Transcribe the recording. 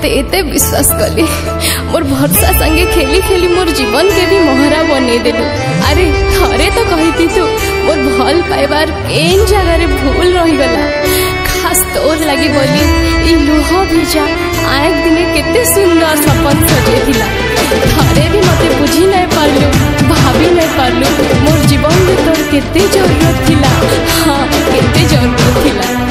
ते एते विश्वास कली मोर भरसा संगे खेली खेली मोर जीवन के भी मोहरा बने देलु। अरे थरे तो कही तू मोर भल पाइबार केन जगह भूल रही गला। खास तोर लगी बोली ई लुह भिजा आएक दिने केते सुंदर सपन सजे थिला। थरे भी मते बुझी नहीं पारलु भाभी नहीं पारलु मोर जीवन में तोर केते जरूरत थिला। हाँ केते जरूरत थिला।